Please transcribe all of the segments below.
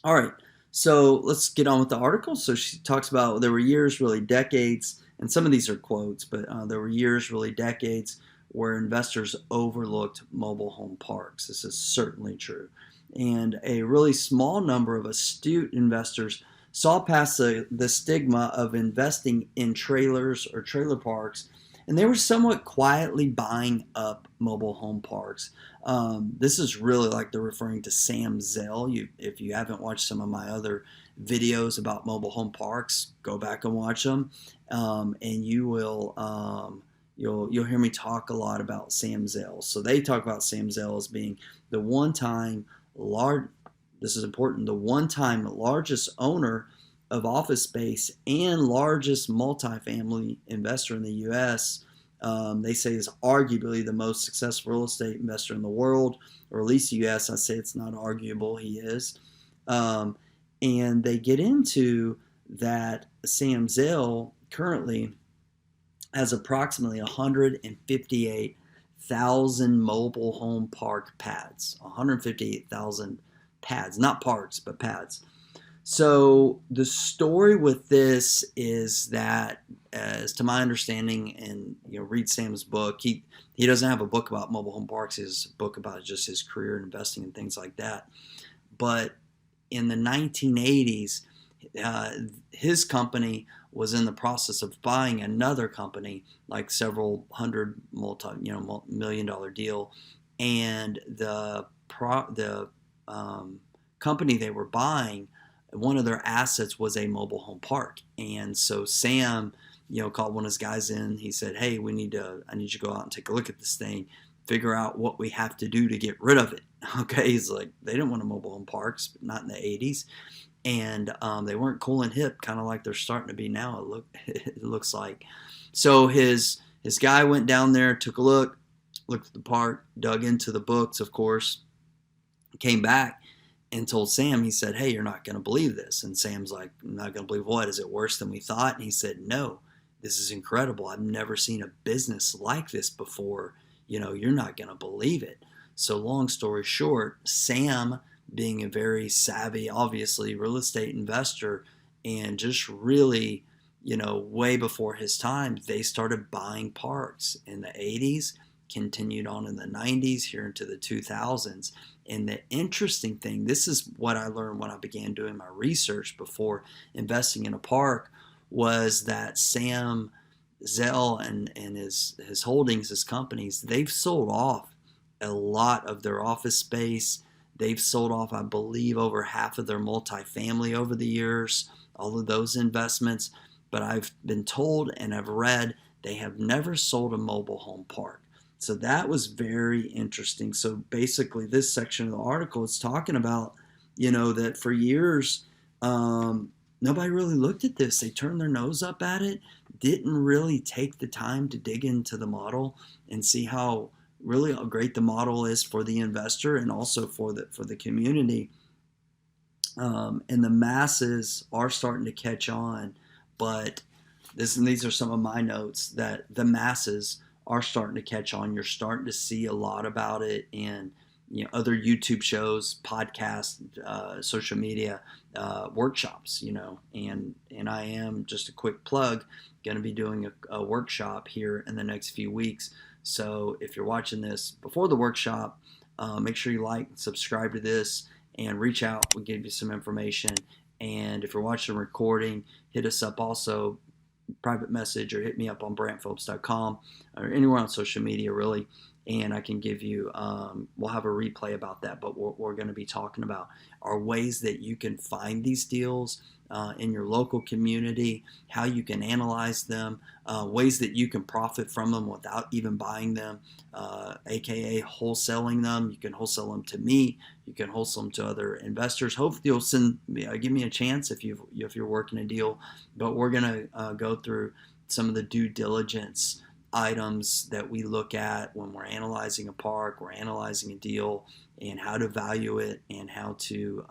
All right, so let's get on with the article. So she talks about there were years, really decades, and some of these are quotes, but there were years, really decades, where investors overlooked mobile home parks. This is certainly true. And a really small number of astute investors saw past the stigma of investing in trailers or trailer parks, and they were somewhat quietly buying up mobile home parks. This is really like they're referring to Sam Zell. If you haven't watched some of my other videos about mobile home parks, go back and watch them, and you'll hear me talk a lot about Sam Zell. So they talk about Sam Zell as being the one-time large. This is important. The one-time largest owner of office space and largest multifamily investor in the U.S. They say is arguably the most successful real estate investor in the world, or at least the U.S. I say it's not arguable, he is. And they get into that Sam Zell currently has approximately 158,000 mobile home park pads. 158,000 pads, not parks, but pads. So the story with this is that, as to my understanding, and read Sam's book. He doesn't have a book about mobile home parks. His book about just his career in investing and things like that. But in the 1980s, his company was in the process of buying another company, like several hundred million-dollar deal, and the company they were buying, one of their assets was a mobile home park. And so Sam, called one of his guys in. He said, "Hey, I need you to go out and take a look at this thing, figure out what we have to do to get rid of it." Okay, he's like, they didn't want a mobile home parks, not in the 80s, and they weren't cool and hip, kind of like they're starting to be now. It looks like. So his guy went down there, took a look, looked at the park, dug into the books, of course, came back and told Sam. He said, "Hey, you're not going to believe this." And Sam's like, "I'm not going to believe what? Is it worse than we thought?" And he said, "No, this is incredible. I've never seen a business like this before. You're not going to believe it." So long story short, Sam, being a very savvy, obviously, real estate investor, and just really, way before his time, they started buying parks in the 80s, continued on in the 90s, here into the 2000s. And the interesting thing, this is what I learned when I began doing my research before investing in a park, was that Sam Zell and his holdings, his companies, they've sold off a lot of their office space. They've sold off, I believe, over half of their multifamily over the years, all of those investments. But I've been told and I've read they have never sold a mobile home park. So that was very interesting. So basically, this section of the article is talking about, that for years, nobody really looked at this. They turned their nose up at it, didn't really take the time to dig into the model and see how really great the model is for the investor and also for the community. And the masses are starting to catch on, but these are some of my notes, that the masses are starting to catch on. You're starting to see a lot about it in other YouTube shows, podcasts, social media, workshops. And I am, just a quick plug, going to be doing a workshop here in the next few weeks. So if you're watching this before the workshop, make sure you like and subscribe to this and reach out. We'll give you some information. And if you're watching a recording, hit us up also, private message, or hit me up on brantphillips.com or anywhere on social media, really. And I can give you, we'll have a replay about that. But what we're going to be talking about are ways that you can find these deals in your local community, how you can analyze them, ways that you can profit from them without even buying them, aka wholesaling them. You can wholesale them to me. You can wholesale them to other investors. Hopefully you'll give me a chance if you're working a deal. But we're going to go through some of the due diligence items that we look at when we're analyzing a park, we're analyzing a deal, and how to value it, and how to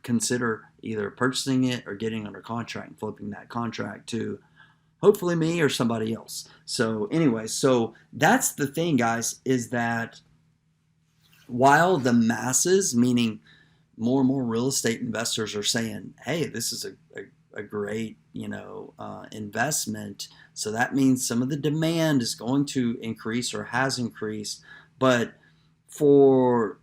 consider either purchasing it or getting under contract and flipping that contract to hopefully me or somebody else. So anyway, so that's the thing, guys, is that while the masses, meaning more and more real estate investors, are saying, hey, this is a great, investment. So that means some of the demand is going to increase or has increased. But for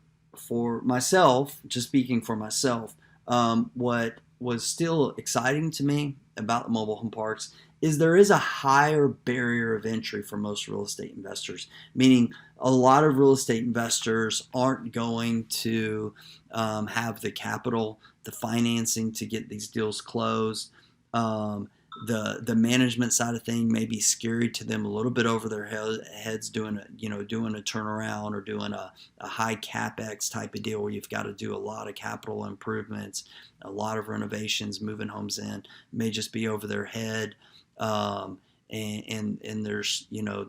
myself, just speaking for myself, what was still exciting to me about the mobile home parks is there is a higher barrier of entry for most real estate investors, meaning a lot of real estate investors aren't going to have the capital, the financing to get these deals closed. The management side of thing may be scary to them, a little bit over their heads, doing a turnaround or doing a high capex type of deal where you've got to do a lot of capital improvements, a lot of renovations, moving homes in, may just be over their head. And there's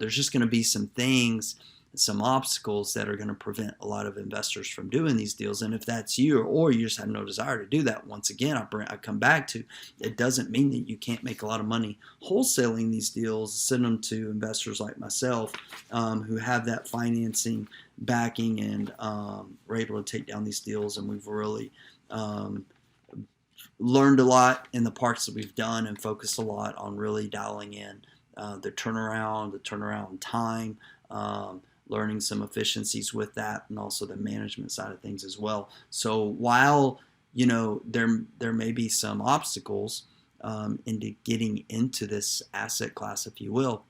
just going to be some things, some obstacles that are going to prevent a lot of investors from doing these deals. And if that's you, or you just have no desire to do that, once again, I come back to, it doesn't mean that you can't make a lot of money wholesaling these deals, send them to investors like myself, who have that financing backing and are able to take down these deals. And we've really learned a lot in the parts that we've done and focused a lot on really dialing in the turnaround time, learning some efficiencies with that, and also the management side of things as well. So while there may be some obstacles into getting into this asset class, if you will,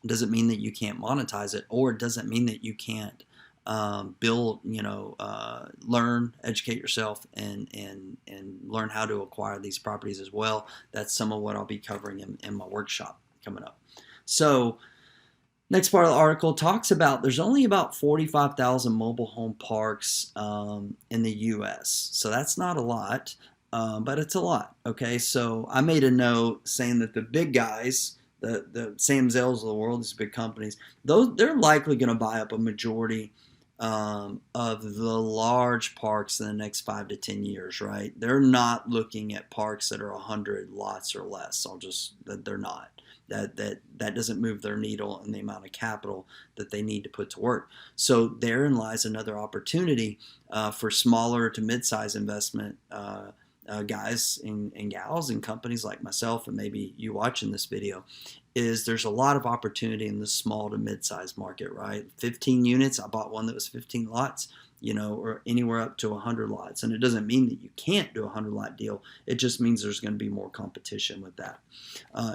it doesn't mean that you can't monetize it, or it doesn't mean that you can't build, learn, educate yourself, and learn how to acquire these properties as well. That's some of what I'll be covering in my workshop coming up. So next part of the article talks about there's only about 45,000 mobile home parks in the U.S. So that's not a lot, but it's a lot. Okay, so I made a note saying that the big guys, the Sam Zells of the world, these big companies, they're likely going to buy up a majority of the large parks in the next 5 to 10 years, right? They're not looking at parks that are 100 lots or less. They're not. That doesn't move their needle in the amount of capital that they need to put to work. So therein lies another opportunity for smaller to mid-size investment guys and gals and companies like myself, and maybe you watching this video, is there's a lot of opportunity in the small to mid-size market, right? 15 units, I bought one that was 15 lots, or anywhere up to 100 lots. And it doesn't mean that you can't do a 100 lot deal. It just means there's going to be more competition with that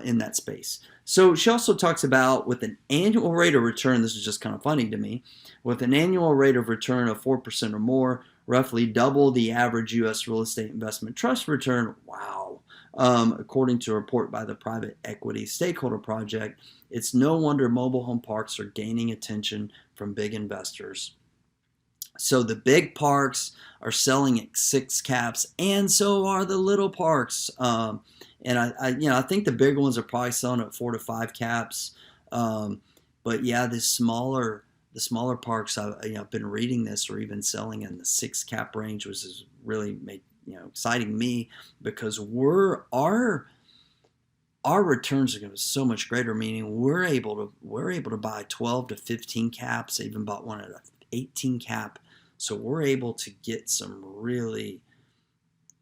in that space. So she also talks about, with an annual rate of return, this is just kind of funny to me, with an annual rate of return of 4% or more, roughly double the average U.S. real estate investment trust return. Wow. According to a report by the Private Equity Stakeholder Project, it's no wonder mobile home parks are gaining attention from big investors. So the big parks are selling at 6 caps, and so are the little parks. And I think the big ones are probably selling at 4 to 5 caps. But yeah, the smaller parks, I've been reading this, are even selling in the 6 cap range, which is really exciting me, because our returns are going to be so much greater. Meaning we're able to buy 12 to 15 caps. I even bought one at an 18 cap. So we're able to get some really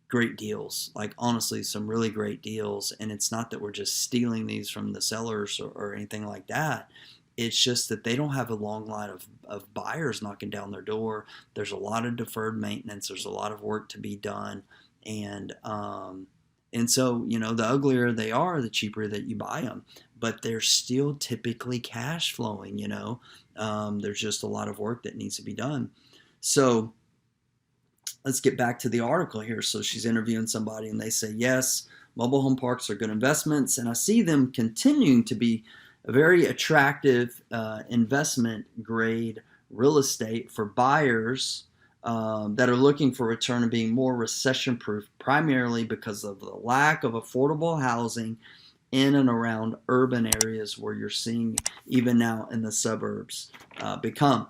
great deals, like honestly, some really great deals. And it's not that we're just stealing these from the sellers or anything like that. It's just that they don't have a long line of buyers knocking down their door. There's a lot of deferred maintenance. There's a lot of work to be done. And so, the uglier they are, the cheaper that you buy them. But they're still typically cash flowing, There's just a lot of work that needs to be done. So let's get back to the article here. So she's interviewing somebody, and they say, yes, mobile home parks are good investments, and I see them continuing to be a very attractive investment grade real estate for buyers that are looking for return and being more recession proof, primarily because of the lack of affordable housing in and around urban areas, where you're seeing even now in the suburbs become.